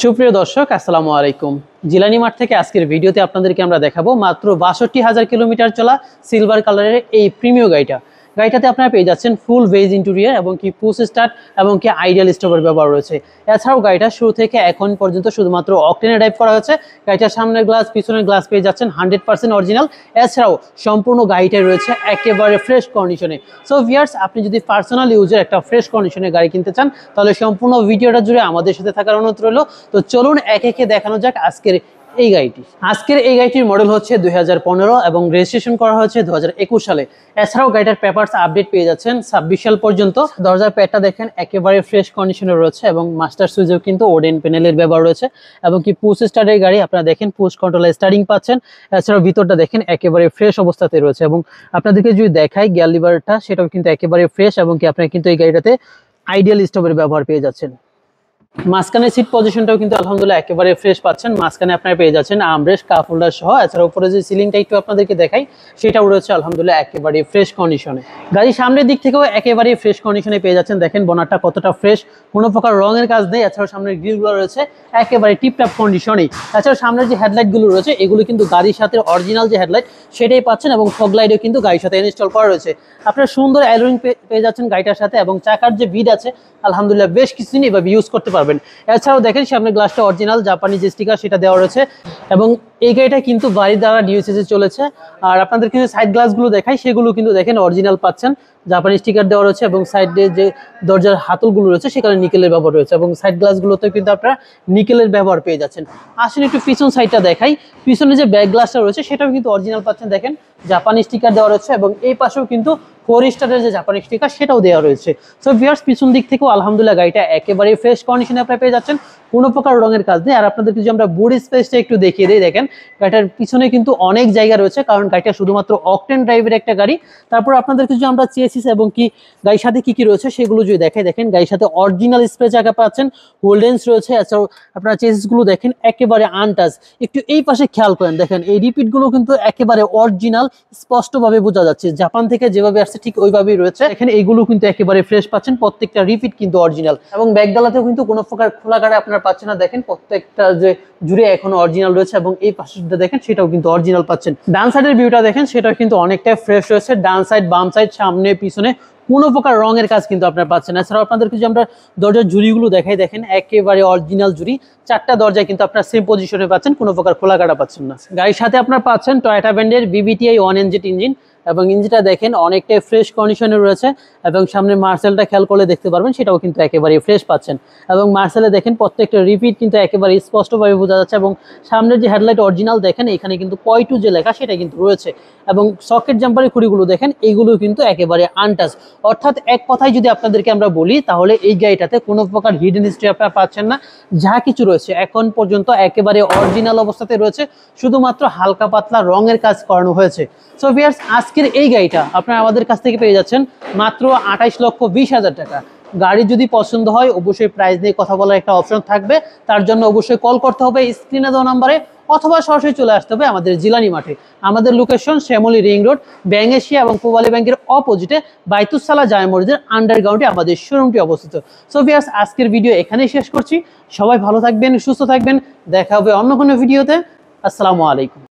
সুপ্রিয় দর্শক, আসসালামু আলাইকুম। জিলানি মাঠ থেকে আজকের ভিডিওতে আপনাদেরকে আমরা দেখাবো মাত্র ৬২,০০০ কিলোমিটার চলা সিলভার কালারের এই প্রিমিয়াম গাড়িটাতে আপনারা পেয়ে যাচ্ছেন ফুল ভেজ ইন্টেরিয়র এবং কি পুশ স্টার্ট এবং কি আইডিয়াল স্টপের ব্যবহার রয়েছে। এছাড়াও গাড়িটা শুরু থেকে এখন পর্যন্ত শুধুমাত্র অকটেনে ড্রাইভ করা হয়েছে। গাড়িটার সামনের গ্লাস, পিছনের গ্লাস পেয়ে যাচ্ছেন 100% অরিজিনাল। এছাড়াও সম্পূর্ণ গাড়িটাই রয়েছে একেবারে ফ্রেশ কন্ডিশনে। সো ভিউয়ার্স, আপনি যদি পার্সোনাল ইউজের একটা ফ্রেশ কন্ডিশনে গাড়ি কিনতে চান তাহলে সম্পূর্ণ ভিডিওটা জুড়ে আমাদের সাথে থাকার অনুরোধ রইল। তো চলুন একে একে দেখানো যাক আজকের এই গাড়িটির মডেল হচ্ছে 2015 এবং রেজিস্ট্রেশন করা হয়েছে 2021 সালে। এছাড়াও গাড়িটার পেপারস আপডেট পেয়ে যাচ্ছেন 26 সাল পর্যন্ত। দরজার প্যাডটা দেখেন একেবারে ফ্রেশ কন্ডিশনে রয়েছে এবং মাস্টার সুইচেও কিন্তু ওডেন প্যানেলের ব্যবহার রয়েছে এবং কি পুশ স্টার্টের গাড়ি আপনারা দেখেন পুশ কন্ট্রোলে স্টার্টিং পাচ্ছেন। এছাড়াও ভিতরটা দেখেন একেবারে ফ্রেশ অবস্থাতে রয়েছে এবং আপনাদেরকে যদি দেখাই গিয়ার লিভারটা, সেটাও কিন্তু একেবারে ফ্রেশ এবং কি আপনারা কিন্তু এই গাড়িটাতে আইডিয়াল স্টপের ব্যবহার পেয়ে যাচ্ছেন। মাঝখানে সিট পজিশনটাও কিন্তু আলহামদুলিল্লাহ একেবারে ফ্রেশ পাচ্ছেন। মাঝখানে আপনারা পেয়ে যাচ্ছেন আর্মরেস্ট, কাপ হোল্ডার সহ। এছাড়া উপরে যে সিলিংটা একটু আপনাদেরকে দেখাই, সেটাও রয়েছে আলহামদুলিল্লাহ একেবারে ফ্রেশ কন্ডিশনে। গাড়ির সামনের দিক থেকেও একেবারে ফ্রেশ কন্ডিশনে পেয়ে যাচ্ছেন। দেখেন বনারটা কতটা ফ্রেশ, কোনো প্রকার রঙের কাজ নেই। এছাড়াও সামনের গ্রিলগুলো রয়েছে একেবারে টিপটাপ কন্ডিশনেই। এছাড়াও সামনের যে হেডলাইটগুলো রয়েছে এগুলো কিন্তু গাড়ির সাথে অরিজিনাল যে হেডলাইট সেটাই পাচ্ছেন এবং ফগ লাইটও কিন্তু গাড়ির সাথে ইনস্টল করা রয়েছে। আপনারা সুন্দর অ্যালোয়িং পেয়ে যাচ্ছেন গাড়িটার সাথে এবং চাকার যে বিড আছে আলহামদুলিল্লাহ বেশ কিছুদিন এভাবে ইউজ করতে পারবেন। এছাড়াও দেখেন সামনের গ্লাসটা অরিজিনাল, জাপানি যে স্টিকার সেটা দেওয়া রয়েছে এবং এই গাড়িটা কিন্তু বাড়ির দ্বারা ডিউসিসে চলেছে। আর আপনাদের কিন্তু সাইড গ্লাসগুলো দেখাই, সেগুলো কিন্তু দেখেন অরিজিনাল পাচ্ছেন, জাপানি স্টিকার দেওয়া রয়েছে এবং সাইডে যে দরজার হাতলগুলো রয়েছে সেখানে নিকেলের ব্যবহার রয়েছে এবং সাইড গ্লাসগুলোতে কিন্তু আপনারা নিকেলের ব্যবহার পেয়ে যাচ্ছেন। আসলে একটু পিছন সাইডটা দেখাই, পিছনে যে ব্যাক গ্লাসটা রয়েছে সেটাও কিন্তু অরিজিনাল পাচ্ছেন। দেখেন জাপানি স্টিকার দেওয়া রয়েছে এবং এই পাশেও কিন্তু 4 স্টারের যে জাপানি স্টিকার সেটাও দেওয়া রয়েছে। সো ভিউয়ার্স, পিছন দিক থেকেও আলহামদুলিল্লাহ গাড়িটা একেবারে ফ্রেশ কন্ডিশনে আপনারা পেয়ে যাচ্ছেন, কোনো প্রকার রঙের কাজ নেই। আর আপনাদেরকে যদি আমরা বুট স্পেসটা একটু দেখিয়ে দিই, দেখেন গাড়িটার পিছনে কিন্তু অনেক জায়গা রয়েছে, কারণ গাড়িটা শুধুমাত্র অকটেন ড্রাইভের একটা গাড়ি। তারপর আপনাদেরকে যদি আমরা চেসিস এবং কি গাড়ির সাথে কি রয়েছে সেগুলো যদি দেখাই, দেখেন গাড়ির সাথে অরিজিনাল স্প্রে চাকা পাচ্ছেন, হোল্ডেন্স রয়েছে। এছাড়াও আপনারা চেসিসগুলো দেখেন একেবারে আনটাচ। একটু এই পাশে খেয়াল করেন, দেখেন এই রিপিটগুলো কিন্তু একেবারে অরিজিনাল, স্পষ্টভাবে বোঝা যাচ্ছে জাপান থেকে যেভাবে আসছে ঠিক ওইভাবেই রয়েছে। এখানে এইগুলো কিন্তু একেবারে ফ্রেশ পাচ্ছেন, প্রত্যেকটা রিপিট কিন্তু অরিজিনাল এবং ব্যাকডালাতেও কিন্তু কোনো প্রকার খোলা গাড়ি আপনারা পাচ্ছেন না। দেখেন প্রত্যেকটা যে জুড়ে এখনো অরিজিনাল রয়েছে এবং এই পাশেটা দেখেন সেটাও কিন্তু অরিজিনাল পাচ্ছেন। ডান সাইডের ভিউটা দেখেন, সেটাও কিন্তু অনেকটাই ফ্রেশ রয়েছে। ডান সাইড, বাম সাইড, সামনে, পিছনে কোনো প্রকার রঙের কাজ কিন্তু আপনারা পাচ্ছেন। এছাড়াও আপনাদেরকে যে আমরা দরজার জুড়িগুলো দেখাই, দেখেন একেবারে অরিজিনাল জুড়ি। 4টা দরজায় কিন্তু আপনারা সেম পজিশনে পাচ্ছেন, কোনো প্রকার খোলা কাটা পাচ্ছেন না। গাড়ির সাথে আপনারা পাচ্ছেন টয়োটা ব্র্যান্ডের VVTi 1 এনজেট ইঞ্জিন এবং ইঞ্জিনটা দেখেন অনেকটাই ফ্রেশ কন্ডিশনে রয়েছে এবং সামনে মার্সেলটা খেয়াল করলে দেখতে পারবেন সেটাও কিন্তু একেবারে ফ্রেশ পাচ্ছেন এবং মার্সেলে দেখেন প্রত্যেকটা রিপিট কিন্তু একেবারে স্পষ্টভাবে বোঝা যাচ্ছে এবং সামনের যে হেডলাইট অরিজিনাল দেখেন এখানে কিন্তু পয়2 যে লেখা সেটা কিন্তু রয়েছে এবং সকেট জাম্পারের খুঁড়িগুলো দেখেন এইগুলো কিন্তু একেবারে আনটাচ। অর্থাৎ এক কথায় যদি আপনাদেরকে আমরা বলি তাহলে এই গাড়িটাতে কোনো প্রকার হিডেন হিস্ট্রি আপনারা পাচ্ছেন না। যা কিছু রয়েছে এখন পর্যন্ত একেবারে অরিজিনাল অবস্থাতে রয়েছে, শুধুমাত্র হালকা পাতলা রঙের কাজ করানো হয়েছে। সো ভিউয়ার্স, আজকের এই গাড়িটা আপনারা আমাদের কাছ থেকে পেয়ে যাচ্ছেন মাত্র 28,20,000 টাকা। গাড়ি যদি পছন্দ হয় অবশ্যই প্রাইস নিয়ে কথা বলার একটা অপশন থাকবে, তার জন্য অবশ্যই কল করতে হবে স্ক্রিনে দেওয়া নাম্বারে অথবা সরাসরি চলে আসতে হবে আমাদের জিলানি মাঠে। আমাদের location Shyamoli ring road, Bank Asia এবং পূবালী ব্যাংকের অপোজিটে বাইতুসালা জামে মসজিদের আন্ডারগ্রাউন্ডে আমাদের শোরুমটি অবস্থিত। সো ভিউয়ার্স, আজকের ভিডিও এখানেই শেষ করছি। সবাই ভালো থাকবেন, সুস্থ থাকবেন, দেখা হবে অন্য কোনো ভিডিওতে। আসসালামু আলাইকুম।